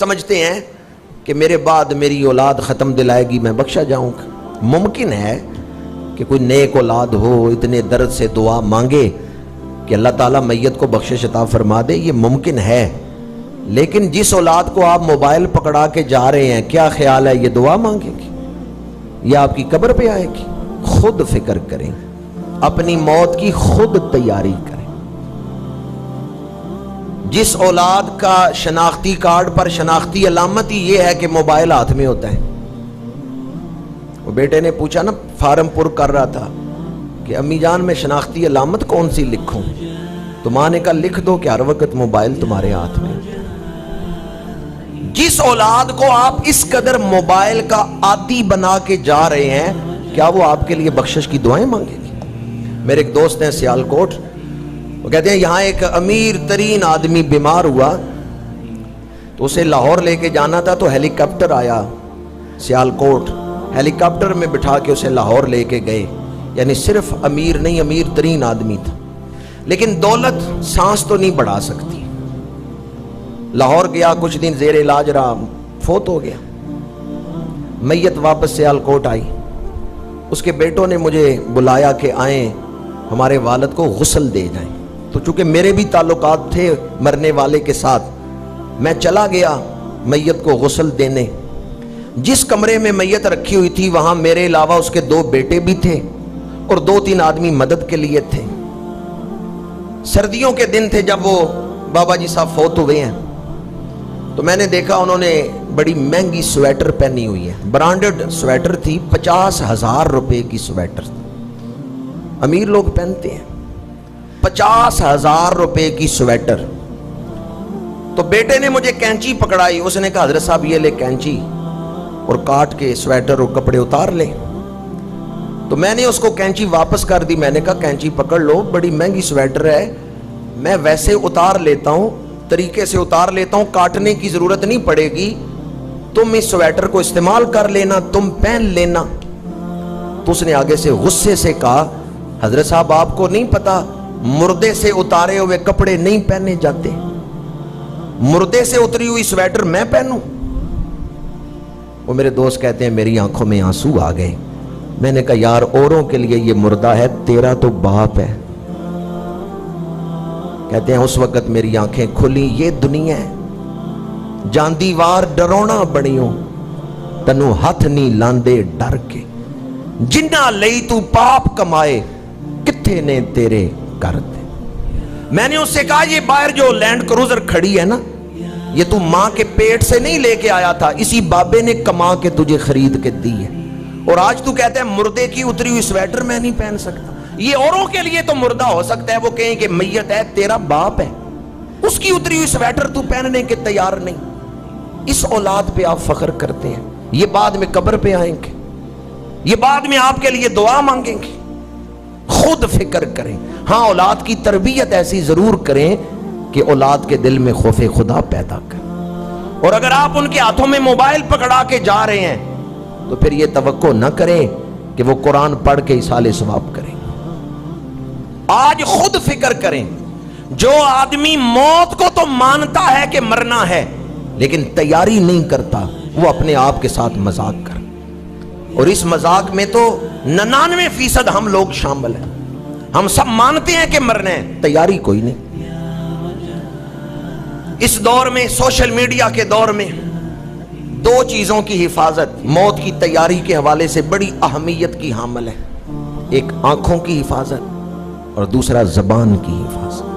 سمجھتے ہیں کہ میرے بعد میری اولاد ختم دلائے گی، میں بخشا جاؤں گا۔ ممکن ہے کہ کوئی نیک اولاد ہو، اتنے درد سے دعا مانگے کہ اللہ تعالیٰ میت کو بخشش عطا فرما دے، یہ ممکن ہے، لیکن جس اولاد کو آپ موبائل پکڑا کے جا رہے ہیں، کیا خیال ہے یہ دعا مانگے گی یا آپ کی قبر پہ آئے گی؟ خود فکر کریں، اپنی موت کی خود تیاری کریں۔ جس اولاد کا شناختی کارڈ پر شناختی علامت ہی یہ ہے کہ موبائل ہاتھ میں ہوتا ہے، وہ بیٹے نے پوچھا نا، فارم پر کر رہا تھا کہ امی جان میں شناختی علامت کون سی لکھوں، تو ماں نے کہا لکھ دو کہ ہر وقت موبائل تمہارے ہاتھ میں۔ جس اولاد کو آپ اس قدر موبائل کا عادی بنا کے جا رہے ہیں، کیا وہ آپ کے لیے بخشش کی دعائیں مانگے گی؟ میرے ایک دوست ہیں سیالکوٹ، وہ کہتے ہیں یہاں ایک امیر ترین آدمی بیمار ہوا تو اسے لاہور لے کے جانا تھا، تو ہیلی کاپٹر آیا سیالکوٹ، ہیلی کاپٹر میں بٹھا کے اسے لاہور لے کے گئے۔ یعنی صرف امیر نہیں، امیر ترین آدمی تھا، لیکن دولت سانس تو نہیں بڑھا سکتی۔ لاہور گیا، کچھ دن زیر علاج رہا، فوت ہو گیا۔ میت واپس سیالکوٹ آئی، اس کے بیٹوں نے مجھے بلایا کہ آئیں ہمارے والد کو غسل دے جائیں، تو چونکہ میرے بھی تعلقات تھے مرنے والے کے ساتھ، میں چلا گیا میت کو غسل دینے۔ جس کمرے میں میت رکھی ہوئی تھی وہاں میرے علاوہ اس کے 2 بیٹے بھی تھے اور 2-3 آدمی مدد کے لیے تھے۔ سردیوں کے دن تھے جب وہ بابا جی صاحب فوت ہوئے ہیں، تو میں نے دیکھا انہوں نے بڑی مہنگی سویٹر پہنی ہوئی ہے، برانڈڈ سویٹر تھی، 50,000 روپے کی سویٹر تھی، امیر لوگ پہنتے ہیں 50,000 روپے کی سویٹر۔ تو بیٹے نے مجھے کینچی پکڑائی، اس نے کہا حضرت صاحب یہ لے کینچی اور کاٹ کے سویٹر اور کپڑے اتار لے۔ تو میں نے اس کو کینچی واپس کر دی، میں نے کہا کینچی پکڑ لو، بڑی مہنگی سویٹر ہے، میں ویسے اتار لیتا ہوں، طریقے سے اتار لیتا ہوں، کاٹنے کی ضرورت نہیں پڑے گی، تم اس سویٹر کو استعمال کر لینا، تم پہن لینا۔ تو اس نے آگے سے غصے سے کہا حضرت صاحب آپ کو نہیں پتا مردے سے اتارے ہوئے کپڑے نہیں پہنے جاتے، مردے سے اتری ہوئی سویٹر میں پہنوں؟ وہ میرے دوست کہتے ہیں میری آنکھوں میں آنسو آ گئے۔ میں نے کہا یار اوروں کے لیے یہ مردہ ہے، تیرا تو باپ ہے۔ کہتے ہیں اس وقت میری آنکھیں کھلی، یہ دنیا ہے جاندی وار ڈرونا بڑیوں، تنو ہاتھ نہیں لاندے ڈر کے، جنہ لئی تو پاپ کمائے کتھے نے تیرے کر دے۔ میں نے اس سے کہا یہ باہر جو لینڈ کروزر کھڑی ہے نا، یہ تو ماں کے پیٹ سے نہیں لے کے آیا تھا، اسی بابے نے کما کے تجھے خرید کے دی ہے، اور آج تو کہتے ہیں مردے کی اتری ہوئی سویٹر میں نہیں پہن سکتا۔ یہ اوروں کے لیے تو مردہ ہو سکتا ہے، وہ کہیں کہ میت ہے، تیرا باپ ہے، اس کی اتری ہوئی سویٹر تو پہننے کے تیار نہیں۔ اس اولاد پہ آپ فخر کرتے ہیں، یہ بعد میں قبر پہ آئیں گے، یہ بعد میں آپ کے لیے دعا مانگیں گے۔ خود فکر کریں، ہاں اولاد کی تربیت ایسی ضرور کریں کہ اولاد کے دل میں خوف خدا پیدا کریں، اور اگر آپ ان کے ہاتھوں میں موبائل پکڑا کے جا رہے ہیں تو پھر یہ توقع نہ کریں کہ وہ قرآن پڑھ کے ایصال ثواب کریں۔ آج خود فکر کریں، جو آدمی موت کو تو مانتا ہے کہ مرنا ہے لیکن تیاری نہیں کرتا، وہ اپنے آپ کے ساتھ مذاق کر، اور اس مذاق میں تو 99% ہم لوگ شامل ہیں۔ ہم سب مانتے ہیں کہ مرنا ہے، تیاری کوئی نہیں۔ اس دور میں، سوشل میڈیا کے دور میں، 2 چیزوں کی حفاظت موت کی تیاری کے حوالے سے بڑی اہمیت کی حامل ہے، ایک آنکھوں کی حفاظت اور دوسرا زبان کی حفاظت۔